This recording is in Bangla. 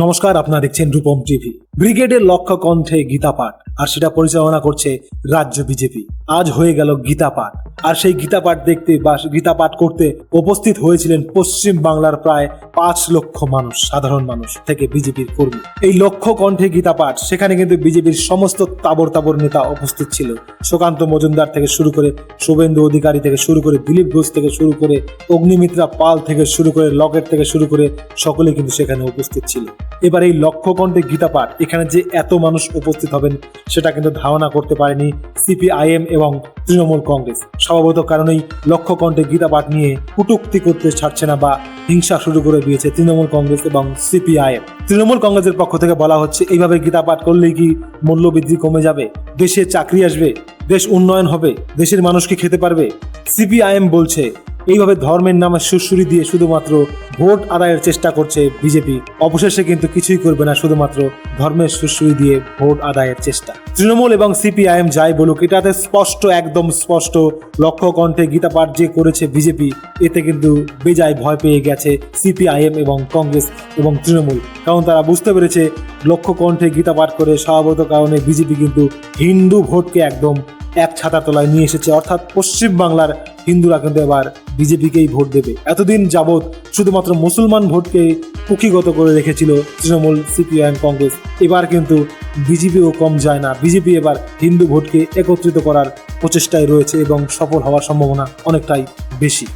নমস্কার, আপনারা দেখছেন রূপম টিভি। ব্রিগেডের লক্ষ্য কণ্ঠে গীতা পাঠ, আর সেটা পরিচালনা করছে রাজ্য বিজেপি। আজ হয়ে গেল গীতা পাঠ, আর সেই গীতা পাঠ দেখতে বা গীতা পাঠ করতে উপস্থিত হয়েছিলেন পশ্চিম বাংলার প্রায় 5 লক্ষ মানুষ, সাধারণ মানুষ থেকে বিজেপির কর্মী। এই লক্ষ্য কণ্ঠে গীতা পাঠ, সেখানে কিন্তু বিজেপির সমস্ত তাবর তাবর নেতা উপস্থিত ছিল। সুকান্ত মজুমদার থেকে শুরু করে শুভেন্দু অধিকারী থেকে শুরু করে দিলীপ ঘোষ থেকে শুরু করে অগ্নিমিত্রা পাল থেকে শুরু করে লকেট থেকে শুরু করে সকলে কিন্তু সেখানে উপস্থিত ছিল। এবার এই লক্ষ্য কণ্ঠে গীতা পাঠ, এখানে যে এত মানুষ উপস্থিত হবেন সেটা কিন্তু ধারণা করতে পারেনি সিপিআইএম এবং তৃণমূল কংগ্রেস। স্বভাবত কারণেই লক্ষ্য কণ্ঠে গীতা পাঠ নিয়ে কটূক্তি করতে ছাড়ছে না বা হিংসা শুরু করে দিয়েছে তৃণমূল কংগ্রেস এবং সিপিআইএম। তৃণমূল কংগ্রেসের পক্ষ থেকে বলা হচ্ছে, এইভাবে গীতা পাঠ করলেই কি মূল্যবৃদ্ধি কমে যাবে, দেশে চাকরি আসবে, দেশ উন্নয়ন হবে, দেশের মানুষ কি খেতে পারবে? সিপিআইএম বলছে এইভাবে ধর্মের নামে সুরসুরি দিয়ে শুধুমাত্র ভোট আদায়ের চেষ্টা করছে বিজেপি। অবশেষে কিন্তু কিছুই করবে না, শুধুমাত্র ধর্মের সুরসুরি দিয়ে ভোট আদায়ের চেষ্টা। তৃণমূল এবং সিপিআইএম যাই বলুক, এটাতে স্পষ্ট, একদম স্পষ্ট, লক্ষ্য কণ্ঠে গীতা পাঠ যে করেছে বিজেপি, এতে কিন্তু বেজায় ভয় পেয়ে গেছে সিপিআইএম এবং কংগ্রেস এবং তৃণমূল। কারণ তারা বুঝতে পেরেছে লক্ষ্য কণ্ঠে গীতা পাঠ করে স্বভাবত কারণে বিজেপি কিন্তু হিন্দু ভোটকে একদম এক ছাতার তলায় নিয়ে এসেছে। অর্থাৎ পশ্চিম বাংলার হিন্দুরা কিন্তু এবার বিজেপিকেই ভোট দেবে। এতদিন যাবৎ শুধুমাত্র মুসলমান ভোটকে কুক্ষিগত করে রেখেছিল তৃণমূল, সিপিআইএম, কংগ্রেস। এবার কিন্তু বিজেপিও কম যায় না। বিজেপি এবার হিন্দু ভোটকে একত্রিত করার প্রচেষ্টায় রয়েছে এবং সফল হওয়ার সম্ভাবনা অনেকটাই বেশি।